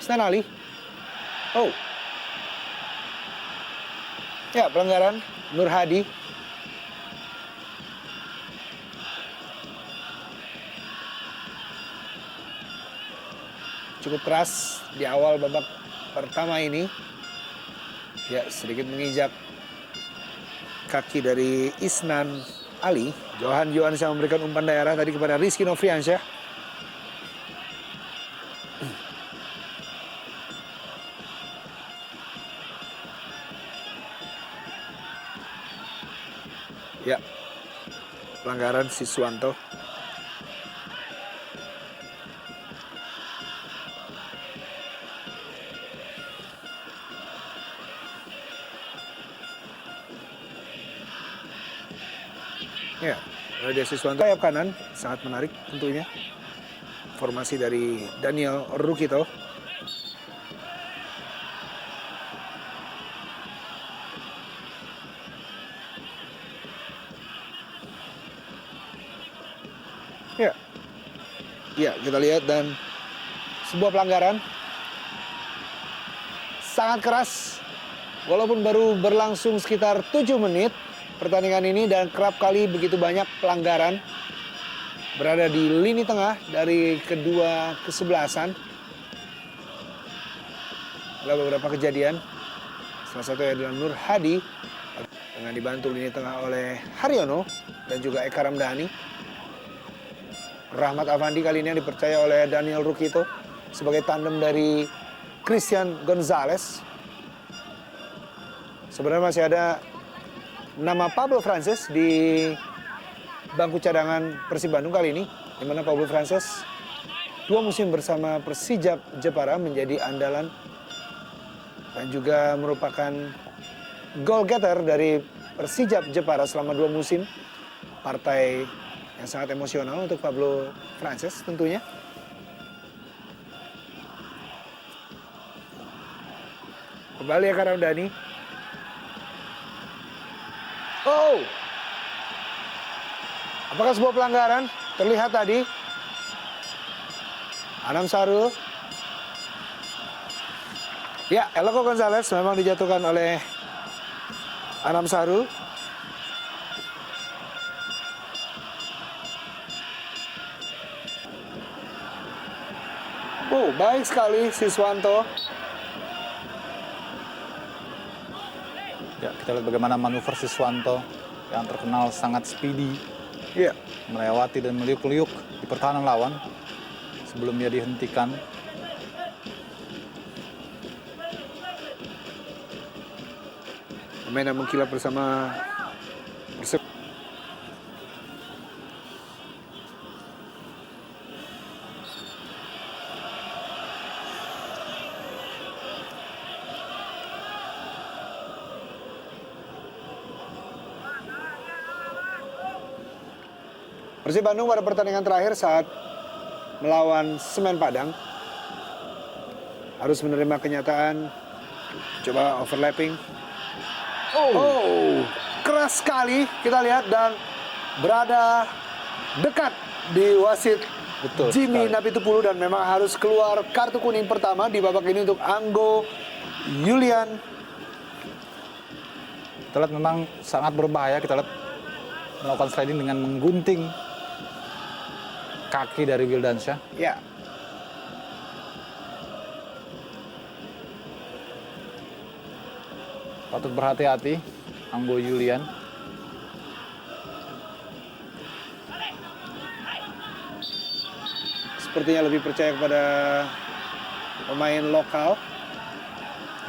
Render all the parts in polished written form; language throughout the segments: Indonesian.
Isnan Ali. Oh. Ya, pelanggaran Nur Hadi. Cukup keras di awal babak pertama ini. Ya, sedikit menginjak kaki dari Isnan Ali. Johan Johansyah memberikan umpan daerah tadi kepada Rizky Nofriansyah. Ya, pelanggaran Siswanto. Ya, Radia Siswanto sayap kanan, sangat menarik tentunya. Formasi dari Daniel Rukito. Ya, ya kita lihat dan sebuah pelanggaran sangat keras. Walaupun baru berlangsung sekitar 7 menit pertandingan ini dan kerap kali begitu banyak pelanggaran berada di lini tengah dari kedua kesebelasan. Ada beberapa kejadian, salah satunya adalah Nur Hadi dengan dibantu lini tengah oleh Haryono dan juga Eka Ramdhani. Rahmat Afandi kali ini yang dipercaya oleh Daniel Rukito sebagai tandem dari Christian Gonzalez. Sebenarnya masih ada nama Pablo Francis di bangku cadangan Persib Bandung kali ini, di mana Pablo Francis 2 musim bersama Persijap Jepara menjadi andalan dan juga merupakan goal getter dari Persijap Jepara selama 2 musim. Partai yang sangat emosional untuk Pablo Francis tentunya. Kembali Eka Ramdhani. Oh, apakah sebuah pelanggaran? Terlihat tadi. Anam Sarul. Ya, Eloko Gonzalez memang dijatuhkan oleh Anam Sarul. Oh, baik sekali Siswanto. Ya, kita lihat bagaimana manuver Siswanto yang terkenal sangat speedy. Iya. Melewati dan meliuk-liuk di pertahanan lawan sebelum dia dihentikan. Pemain yang mengkilap bersama Persib. Persib Bandung pada pertandingan terakhir saat melawan Semen Padang harus menerima kenyataan coba overlapping. Oh, keras sekali kita lihat dan berada dekat di wasit. Betul Jimmy sekali. Napitupulu dan memang harus keluar kartu kuning pertama di babak ini untuk Anggo Yulian. Kita lihat memang sangat berbahaya. Kita lihat melakukan sliding dengan menggunting kaki dari Wildansyah. Ya. Patut berhati-hati Anggo Yulian. Sepertinya lebih percaya kepada pemain lokal.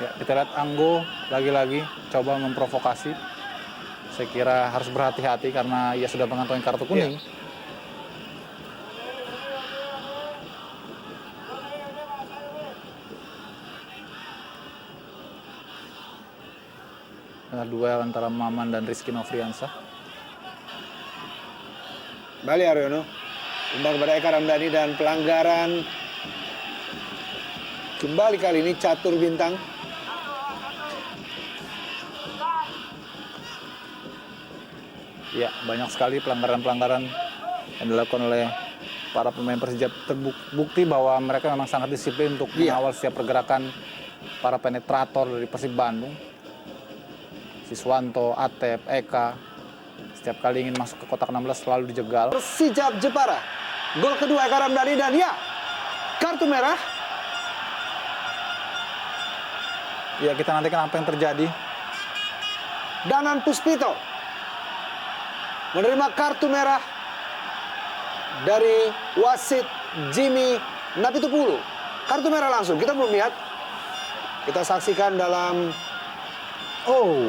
Ya, kita lihat Anggo lagi-lagi coba memprovokasi. Saya kira harus berhati-hati karena ia sudah mengantongi kartu kuning. Ya. Duel antara Maman dan Rizky Nofriansyah. Bali Aryono. Umpan kepada Eka Ramdhani dan pelanggaran. Kembali kali ini Catur Bintang. Ya, banyak sekali pelanggaran-pelanggaran yang dilakukan oleh para pemain Persija terbukti bahwa mereka memang sangat disiplin untuk mengawal setiap pergerakan para penetrator dari Persib Bandung. Siswanto, Atep, Eka, setiap kali ingin masuk ke kotak 16 selalu dijegal. Persija Jepara. Gol kedua Eka Ramdhani dan ya, kartu merah. Ya, kita nantikan apa yang terjadi. Danan Puspito menerima kartu merah dari wasit Jimmy Napitupulu. Kartu merah langsung, kita belum lihat. Kita saksikan dalam...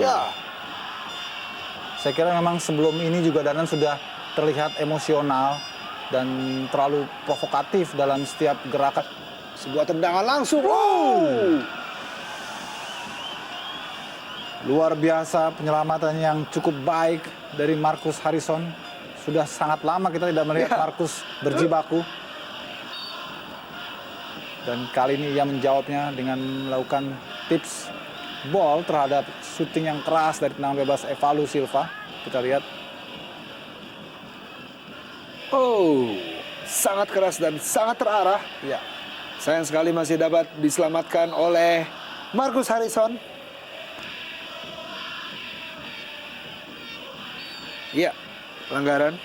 Ya, Saya kira memang sebelum ini juga Danan sudah terlihat emosional dan terlalu provokatif dalam setiap gerakan. sebuah tendangan langsung. Luar biasa penyelamatan yang cukup baik dari Marcus Harrison. Sudah sangat lama kita tidak melihat Marcus berjibaku. Dan kali ini ia menjawabnya dengan melakukan tips ball terhadap syuting yang keras dari tendangan bebas Evalu Silva. Kita lihat. Sangat keras dan sangat terarah. Ya, Sayang sekali masih dapat diselamatkan oleh Marcus Harrison. Ya, pelanggaran.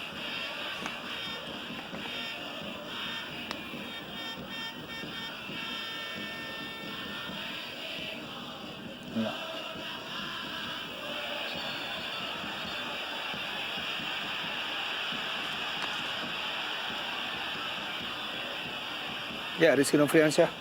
ya. Ya, Rizky Nofriansyah.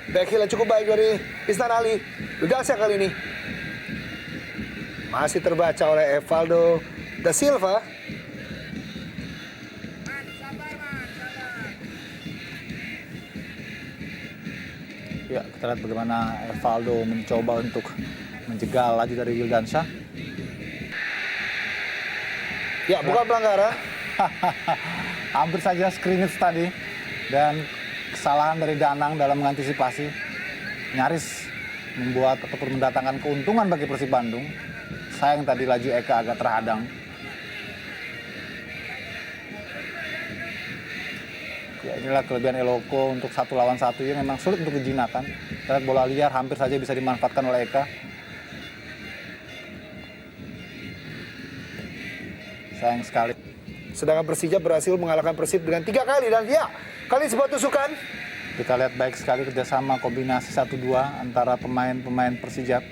Back heel yang cukup baik dari Isnan Ali. Widansyah kali ini. Masih terbaca oleh Evaldo da Silva. Ya, kita lihat bagaimana Evaldo mencoba untuk menjegal laju dari Wildansyah. Ya, bukan pelanggaran. Hampir saja scrimmage tadi. Dan kesalahan dari Danang dalam mengantisipasi nyaris membuat ataupun mendatangkan keuntungan bagi Persib Bandung. Sayang tadi laju Eka agak terhadang. Ya, inilah kelebihan Eloko untuk 1 lawan 1 yang memang sulit untuk dijinakan. Kita lihat bola liar hampir saja bisa dimanfaatkan oleh Eka. Sayang sekali. Sedangkan Persija berhasil mengalahkan Persib dengan 3 kali. Dan ya, kali sebuah tusukan. Kita lihat baik sekali kerjasama kombinasi 1-2 antara pemain-pemain Persijap.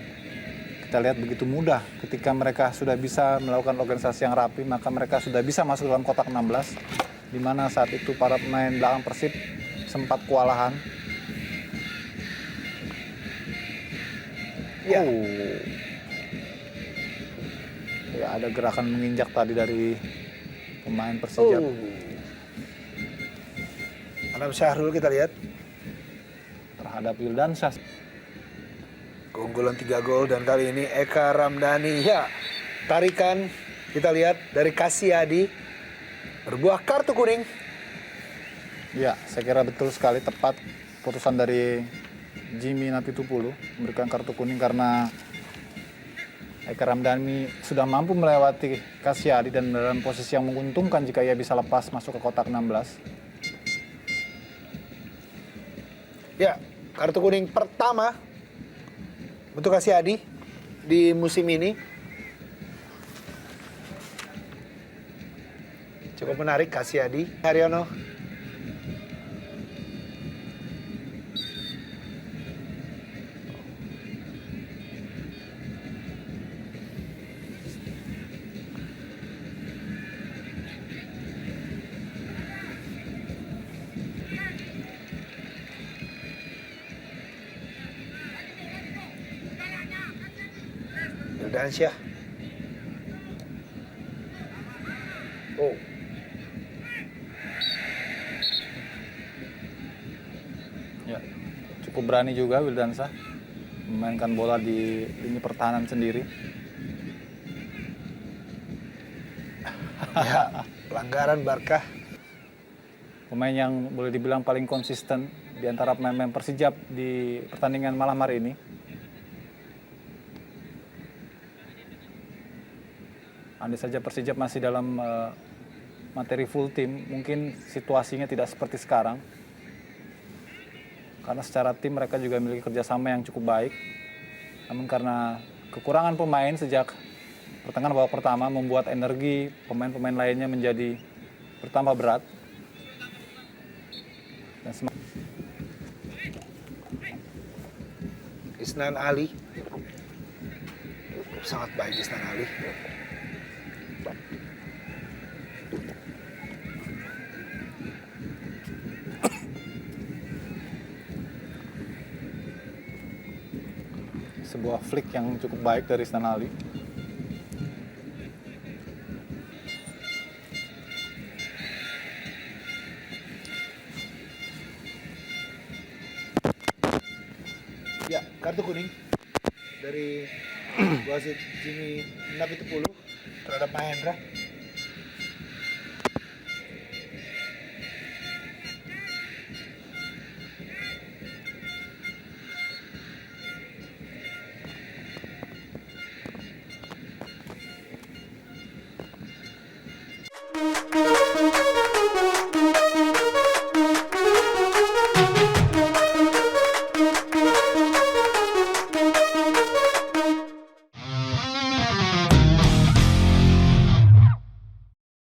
Kita lihat begitu mudah ketika mereka sudah bisa melakukan organisasi yang rapi, maka mereka sudah bisa masuk dalam kotak 16. Di mana saat itu para pemain belakang Persib sempat kewalahan. Ya. Ya, ada gerakan menginjak tadi dari pemain Persijap. Anam Syahrul kita lihat. Terhadap Wildansyah. Keunggulan 3 gol dan kali ini Eka Ramdhani. Ya, tarikan kita lihat dari Kasiyadi. Berbuah kartu kuning. Ya, saya kira betul sekali tepat putusan dari Jimmy Napitupulu memberikan kartu kuning karena Eka Ramdhani sudah mampu melewati Kasiyadi dan dalam posisi yang menguntungkan jika ia bisa lepas masuk ke kotak 16. Ya, kartu kuning pertama untuk Kasiyadi di musim ini. Cukup menarik Kasiyadi. Haryono. Wildansyah. berani juga Wildansa memainkan bola di lini pertahanan sendiri. Ya, pelanggaran Barkah. Pemain yang boleh dibilang paling konsisten di antara pemain-pemain Persijap di pertandingan malam hari ini. Andai saja Persijap masih dalam materi full tim, mungkin situasinya tidak seperti sekarang. Karena secara tim mereka juga memiliki kerjasama yang cukup baik. Namun karena kekurangan pemain sejak pertengahan babak pertama membuat energi pemain-pemain lainnya menjadi bertambah berat. Dan Isnan Ali. Sangat baik Isnan Ali. sebuah flick yang cukup baik dari Isnan Ali. Ya, kartu kuning dari wasit Jimmy Napitupulu terhadap Mahendra.